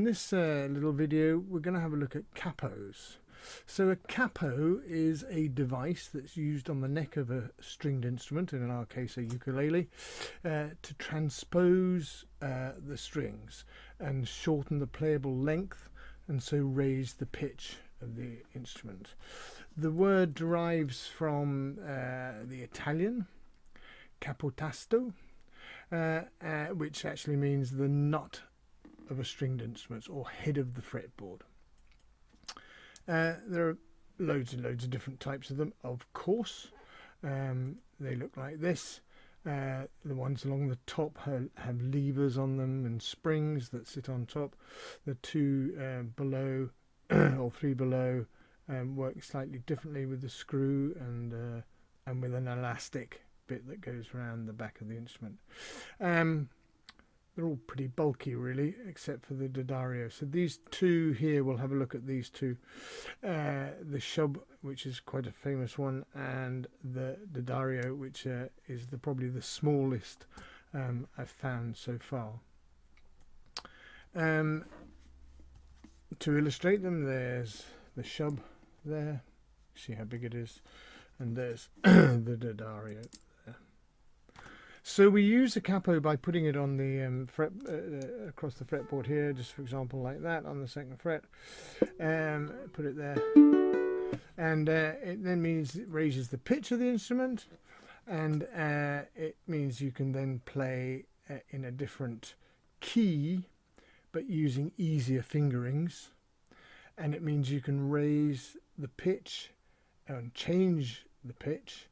this little video we're going to have a look at capos. So a capo is a device that's used on the neck of a stringed instrument, in our case a ukulele, to transpose the strings and shorten the playable length and so raise the pitch of the instrument. The word derives from the Italian capotasto, which actually means the nut of a stringed instrument or head of the fretboard. There are loads and loads of different types of them, of course. They look like this. The ones along the top have levers on them and springs that sit on top. The two below or three below work slightly differently with the screw and with an elastic bit that goes around the back of the instrument. They're all pretty bulky really, except for the D'Addario. So these two here, we'll have a look at these two. The Shub, which is quite a famous one, and the D'Addario, which is probably the smallest I've found so far. To illustrate them, there's the Shub there. See how big it is. And there's the D'Addario. So we use a capo by putting it on the fret across the fretboard here, just for example like that on the second fret. Put it there, and it then means it raises the pitch of the instrument, and it means you can then play in a different key, but using easier fingerings, and it means you can raise the pitch and change the pitch.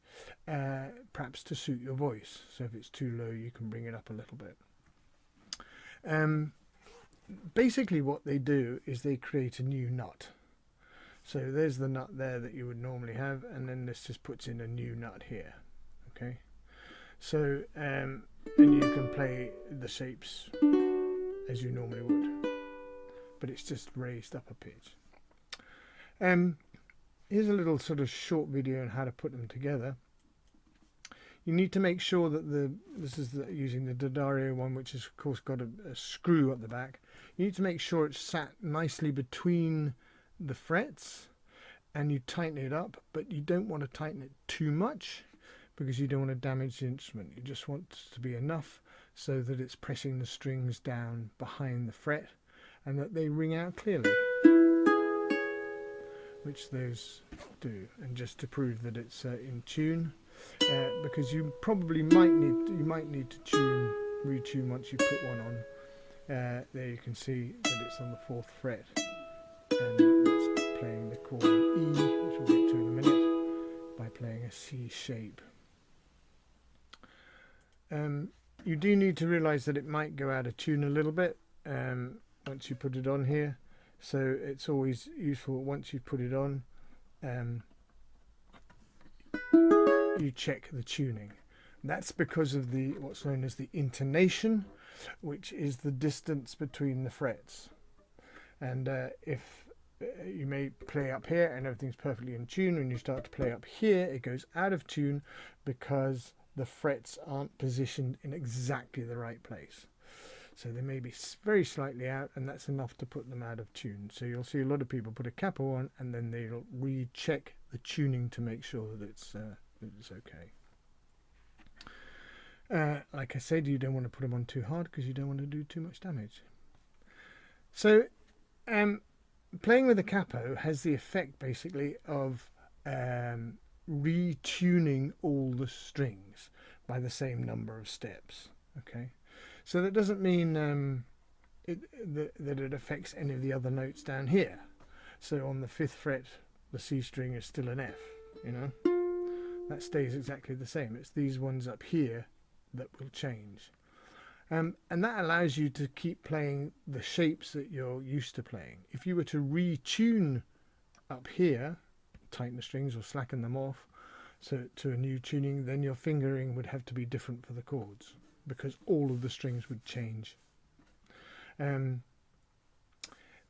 Perhaps to suit your voice, so if it's too low you can bring it up a little bit. Basically what they do is they create a new nut. So there's the nut there that you would normally have, and then this just puts in a new nut here. Okay, so and you can play the shapes as you normally would, but it's just raised up a pitch. Here's a little sort of short video on how to put them together. You need to make sure that this is using the D'Addario one, which has of course got a screw at the back. You need to make sure it's sat nicely between the frets, and you tighten it up, but you don't want to tighten it too much because you don't want to damage the instrument. You just want it to be enough so that it's pressing the strings down behind the fret and that they ring out clearly, which those do. And just to prove that it's in tune, because you probably might need to retune once you put one on. There you can see that it's on the 4th fret, and it's playing the chord E, which we'll get to in a minute, by playing a C shape. You do need to realise that it might go out of tune a little bit once you put it on here, so it's always useful once you put it on, you check the tuning. That's because of what's known as the intonation, which is the distance between the frets. And if you may play up here and everything's perfectly in tune, when you start to play up here it goes out of tune because the frets aren't positioned in exactly the right place. So they may be very slightly out, and that's enough to put them out of tune. So you'll see a lot of people put a capo on and then they'll recheck the tuning to make sure that it's okay. Like I said, you don't want to put them on too hard because you don't want to do too much damage. So playing with a capo has the effect basically of retuning all the strings by the same number of steps. Okay, so that doesn't mean that it affects any of the other notes down here. So on the 5th fret the C string is still an F, you know, that stays exactly the same. It's these ones up here that will change, and that allows you to keep playing the shapes that you're used to playing. If you were to retune up here, tighten the strings or slacken them off so to a new tuning, then your fingering would have to be different for the chords because all of the strings would change. And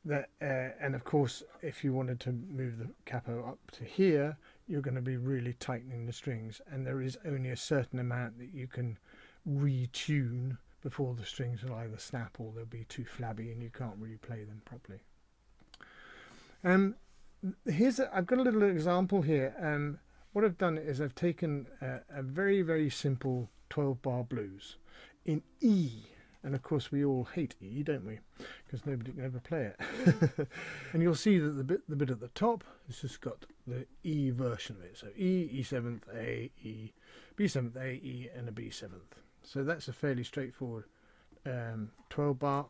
of course, if you wanted to move the capo up to here, you're going to be really tightening the strings, and there is only a certain amount that you can retune before the strings will either snap or they'll be too flabby and you can't really play them properly. I've got a little example here. What I've done is I've taken a very, very simple 12-bar blues in E. And of course we all hate E, don't we? Because nobody can ever play it. And you'll see that the bit at the top has just got the E version of it. So E, E7th, A, E, B7th, A, E, and a B7th. So that's a fairly straightforward 12-bar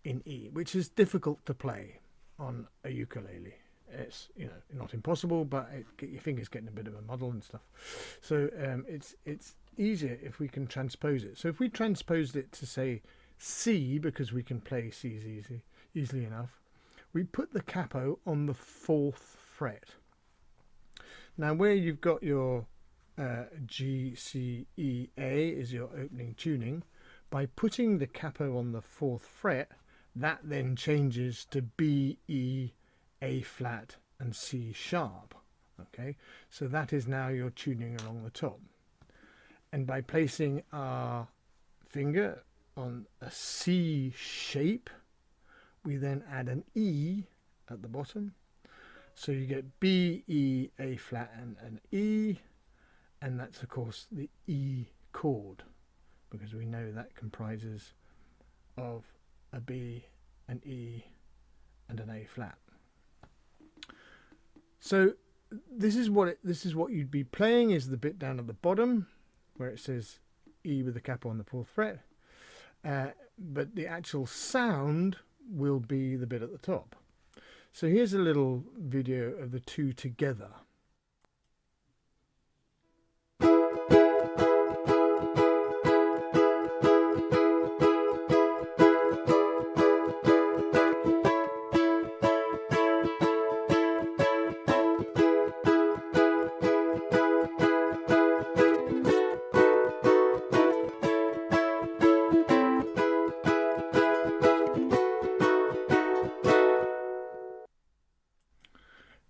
in E, which is difficult to play on a ukulele. It's, you know, not impossible, but your fingers getting a bit of a muddle and stuff. So it's easier if we can transpose it. So if we transposed it to say C, because we can play C's easily enough, we put the capo on the 4th fret. Now where you've got your G, C, E, A is your opening tuning, by putting the capo on the 4th fret, that then changes to B, E, A flat and C sharp. Okay, so that is now your tuning along the top. And by placing our finger on a C shape, we then add an E at the bottom. So you get B, E, A flat and an E, and that's of course the E chord, because we know that comprises of a B, an E and an A flat. So this is what you'd be playing, is the bit down at the bottom where it says E with the capo on the 4th fret, but the actual sound will be the bit at the top. So here's a little video of the two together.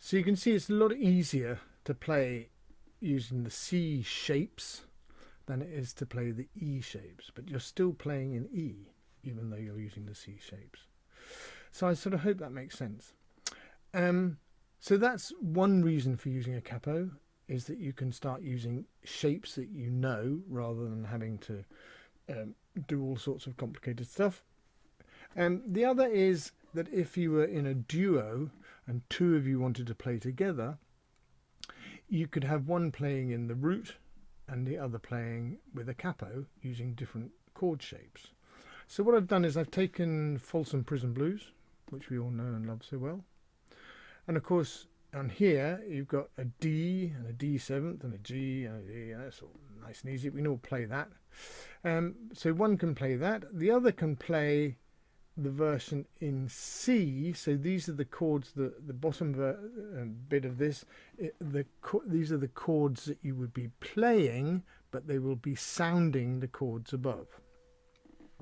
So you can see it's a lot easier to play using the C shapes than it is to play the E shapes, but you're still playing in E even though you're using the C shapes. So I sort of hope that makes sense. So that's one reason for using a capo, is that you can start using shapes that you know rather than having to do all sorts of complicated stuff. The other is that if you were in a duo and two of you wanted to play together, you could have one playing in the root and the other playing with a capo using different chord shapes. So what I've done is I've taken Folsom Prison Blues, which we all know and love so well, and of course on here you've got a D and a D7th and a G and a D, and that's all nice and easy. We can all play that. So one can play that, the other can play the version in C. So these are the chords, the bottom bit of this, these are the chords that you would be playing, but they will be sounding the chords above.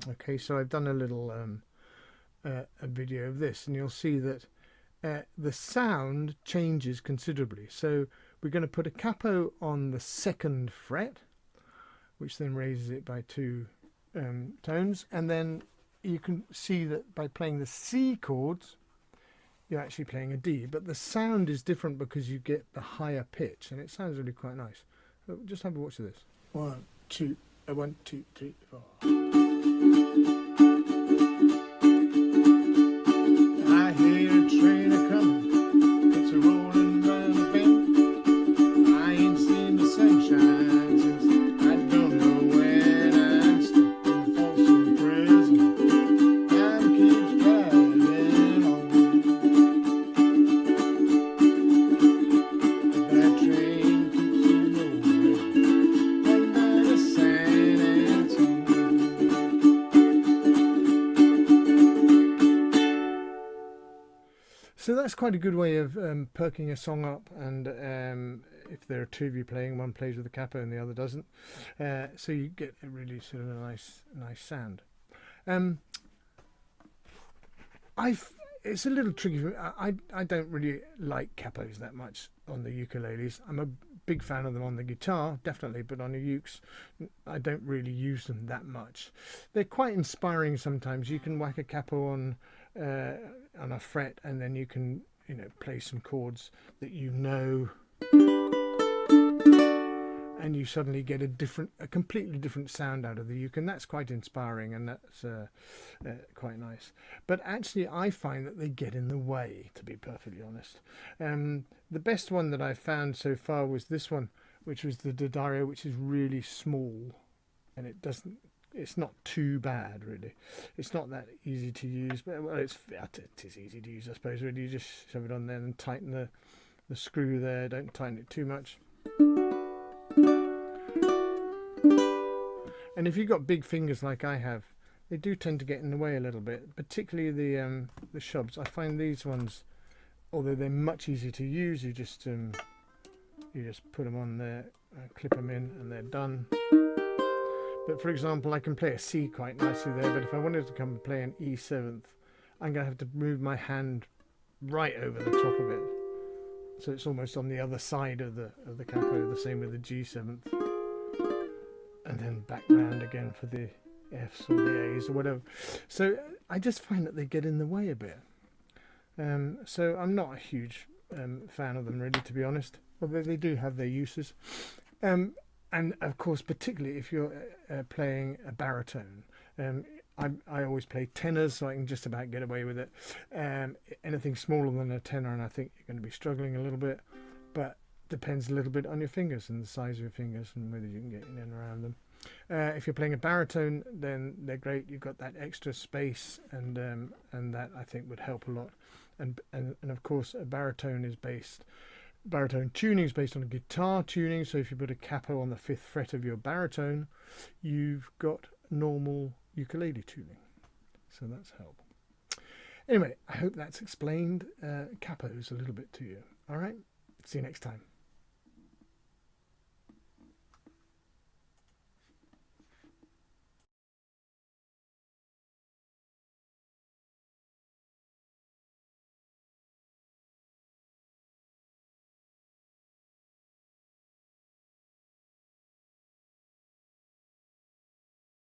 Okay, so I've done a little a video of this, and you'll see that the sound changes considerably. So we're going to put a capo on the 2nd fret, which then raises it by 2 tones, and then you can see that by playing the C chords you're actually playing a D, but the sound is different because you get the higher pitch, and it sounds really quite nice. So just have a watch of this. 1, 2, 1, 2, 3, 4. I hear a train a-comin', it's a rollin' round the bend. I ain't seen the sunshine since I don't know when. I'm stuck in Folsom Prison. Time keeps driving on. That train keeps rolling under the San Antonio. So that's quite a good way of perking a song up, and if there are two of you playing, one plays with the capo and the other doesn't, so you get a really sort of a nice sound. It's a little tricky for me. I don't really like capos that much on the ukuleles. I'm a big fan of them on the guitar, definitely, but on the ukes, I don't really use them that much. They're quite inspiring sometimes. You can whack a capo on a fret, and then you can, you know, play some chords that you know, and you suddenly get a completely different sound out of the uke, and that's quite inspiring, and that's quite nice. But actually, I find that they get in the way, to be perfectly honest. The best one that I found so far was this one, which was the D'Addario, which is really small, and it's not too bad, really. It's not that easy to use, but well, it is easy to use, I suppose. Really, you just shove it on there and tighten the screw there. Don't tighten it too much. And if you've got big fingers like I have, they do tend to get in the way a little bit, particularly the shubs. I find these ones, although they're much easier to use, you just put them on there, clip them in, and they're done. But for example, I can play a C quite nicely there, but if I wanted to come and play an E7th, I'm going to have to move my hand right over the top of it, so it's almost on the other side of the capo. The same with the G7th. And then back round again for the Fs or the As or whatever. So I just find that they get in the way a bit. So I'm not a huge fan of them, really, to be honest. Although they do have their uses. And of course, particularly if you're playing a baritone. I always play tenors, so I can just about get away with it. Anything smaller than a tenor, and I think you're going to be struggling a little bit. But depends a little bit on your fingers and the size of your fingers and whether you can get in and around them. If you're playing a baritone, then they're great. You've got that extra space, and that I think would help a lot. And of course, baritone tuning is based on a guitar tuning. So if you put a capo on the 5th fret of your baritone, you've got normal ukulele tuning. So that's help. Anyway, I hope that's explained capos a little bit to you. All right, see you next time.